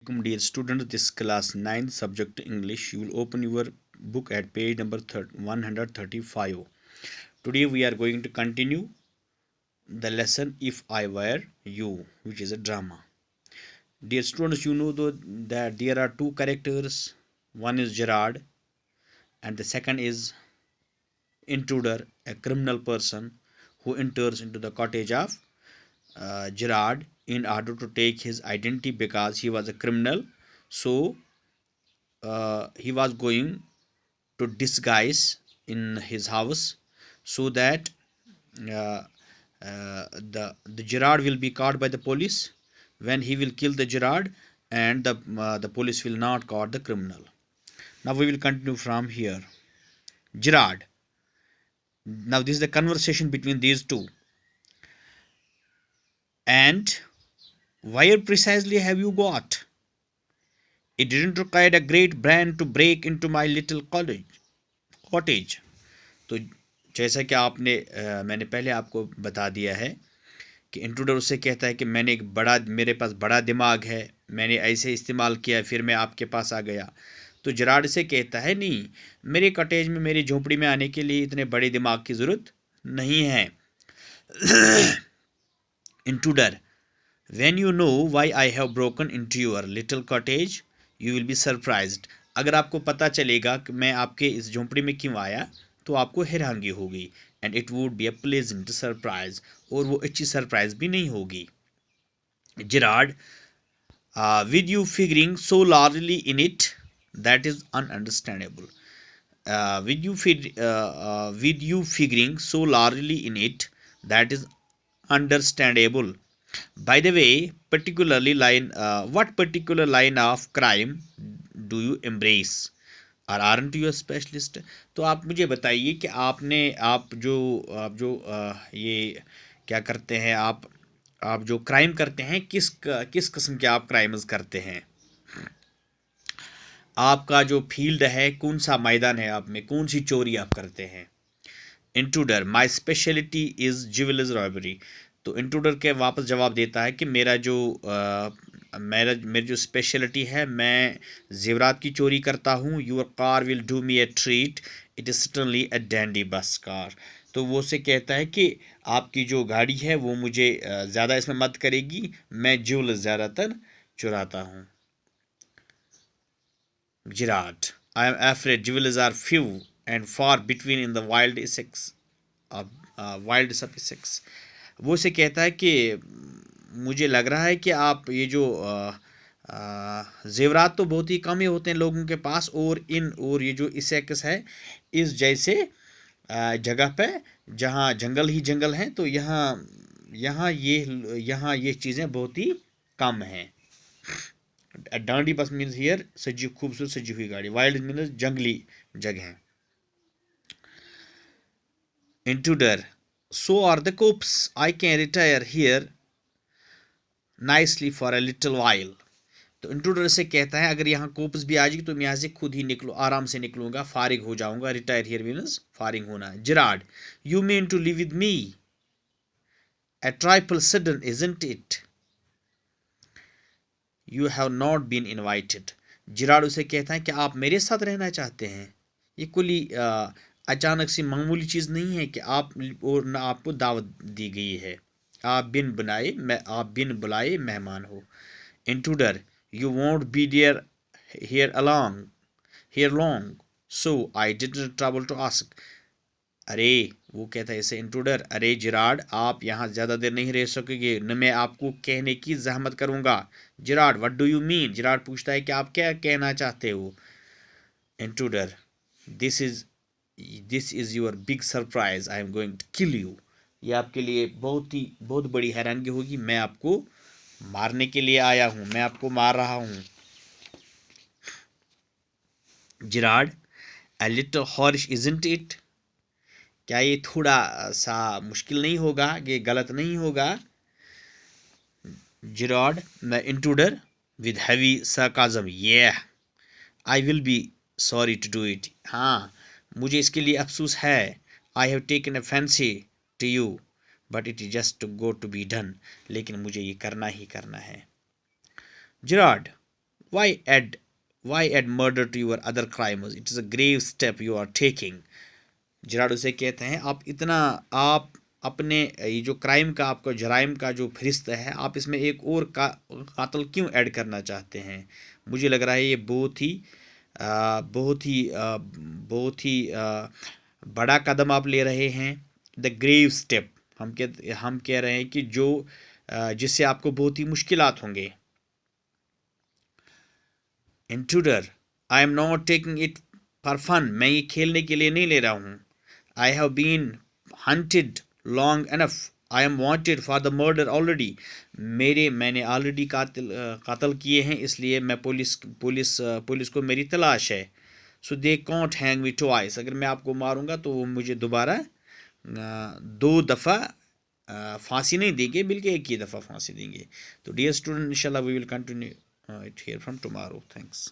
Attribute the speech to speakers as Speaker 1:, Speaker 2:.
Speaker 1: Welcome dear students, this class 9 subject English. You will open your book at page number 135. Today we are going to continue the lesson If I Were You, which is a drama. Dear students, you know that there are two characters. One is Gerard and the second is Intruder, a criminal person who enters into the cottage of Gerard in order to take his identity because he was a criminal. So he was going to disguise in his house so that uh, the Gerard will be caught by the police when he will kill the Gerard, and the police will not caught the criminal. Now we will continue from here. Gerard. Now this is the conversation between these two. And where precisely have you got? It didn't require a great brand to break into my little cottage. तो जैसा कि मैंने पहले आपको बता दिया है कि इंट्रूडर उससे कहता है कि मेरे पास बड़ा दिमाग है, मैंने ऐसे इस्तेमाल किया, फिर मैं आपके पास आ गया। तो जराड से कहता है नहीं, मेरे कॉटेज में, मेरी झोपड़ी में आने के लिए इतने बड़े दिमाग की ज़रूरत नहीं है। Intruder, when you know why I have broken into your little cottage you will be surprised. अगर आपको पता चलेगा कि मैं आपके इस झोंपड़ी में क्यों आया तो आपको हैरानगी होगी। And it would be a pleasant surprise, और वो अच्छी सरप्राइज भी नहीं होगी। Gerard, with you figuring so largely in it, that is ununderstandable. With you figuring so largely in it, that is understandable. By the way, what particular line of crime do you embrace? और aren't you a specialist? तो आप मुझे बताइए कि आप जो ये क्या करते हैं, आप जो क्राइम करते हैं, किस किस्म के आप क्राइम्स करते हैं? आपका जो फील्ड है, कौन सा मैदान है, आप में कौन सी चोरी आप करते हैं? Intruder, my speciality is jewellers robbery. तो इंट्रूडर के वापस जवाब देता है कि मेरी जो स्पेशलिटी है, मैं जेवरात की चोरी करता हूँ। Your car will do me a treat, it is certainly a dandy bus car. तो वो से कहता है कि आपकी जो गाड़ी है वो मुझे ज़्यादा इसमें मत करेगी, मैं ज्वेलर्स ज़्यादातर चुराता हूँ। Gerard, I am afraid jewels are few and far between in the wild Sussex. वो से कहता है कि मुझे लग रहा है कि आप ये जो जेवरात तो बहुत ही कम ही होते हैं लोगों के पास, और ये जो इसेक्स है, इस जैसे जगह पे जहाँ जंगल ही जंगल हैं, तो यहाँ ये चीज़ें बहुत ही कम हैं। डांडी बस मीन्स हियर खूबसूरत सजी हुई गाड़ी, वाइल्ड मीन्स जंगली जगह। Intruder, so are the cops, I can retire here nicely for a little while. तो इंट्रूडर से कहता है अगर यहाँ कोप्स भी आ जाएगी तो मैं यहाँ से खुद ही निकलो, आराम से निकलूंगा, फारिग हो जाऊंगा। रिटायर हियर मीन्स फारिग होना। Gerard, you mean to live with me? A trifle sudden isn't it? You have not been invited. Gerard उसे कहता है कि आप मेरे साथ रहना चाहते हैं, ये कोई अचानक सी मामूली चीज़ नहीं है कि न आपको दावत दी गई है। आप बिन बुलाए मेहमान हो। Intruder, you won't be there here long so I didn't trouble to ask. अरे, वो कहता है ऐसे इंट्रूडर, अरे जिराड, आप यहाँ ज़्यादा देर नहीं रह सकोगे, न मैं आपको कहने की जहमत करूँगा। Girard, what do you mean? Girard पूछता है कि आप क्या कहना चाहते हो? Intruder, this is your big surprise, I am going to kill you. ये आपके लिए बहुत बड़ी हैरानगी होगी, मैं आपको मारने के लिए आया हूँ, मैं आपको मार रहा हूँ। Gerard, a little harsh isn't it? क्या ये थोड़ा सा मुश्किल नहीं होगा, ये गलत नहीं होगा? Girard, the intruder with heavy sarcasm, I will be sorry to do it. हाँ, मुझे इसके लिए अफसोस है। I have taken a fancy to you but it is just to go to be done, लेकिन मुझे ये करना ही करना है। Girard, why add murder to your other crimes? It is a grave step you are taking. Gerrard उसे कहते हैं आप अपने ये जो क्राइम का, आपका जराइम का जो फहरिस्त है, आप इसमें एक और कातल क्यों ऐड करना चाहते हैं? मुझे लग रहा है ये बहुत ही बड़ा कदम आप ले रहे हैं। द ग्रेव स्टेप, हम कह रहे हैं कि जिससे आपको बहुत ही मुश्किलात होंगे। Intruder, I am not taking it for fun, मैं ये खेलने के लिए नहीं ले रहा हूँ। I have been hunted long enough. I am wanted for the murder already. मैंने ऑलरेडी कातल किए हैं, इसलिए मैं पुलिस को मेरी तलाश है। So they can't hang me twice. अगर मैं आपको मारूंगा तो वो मुझे दोबारा 2 दफ़ा फांसी नहीं देंगे, बल्कि एक ही दफ़ा फांसी देंगे। तो डियर स्टूडेंट, इंशाल्लाह we will continue it here from tomorrow. Thanks.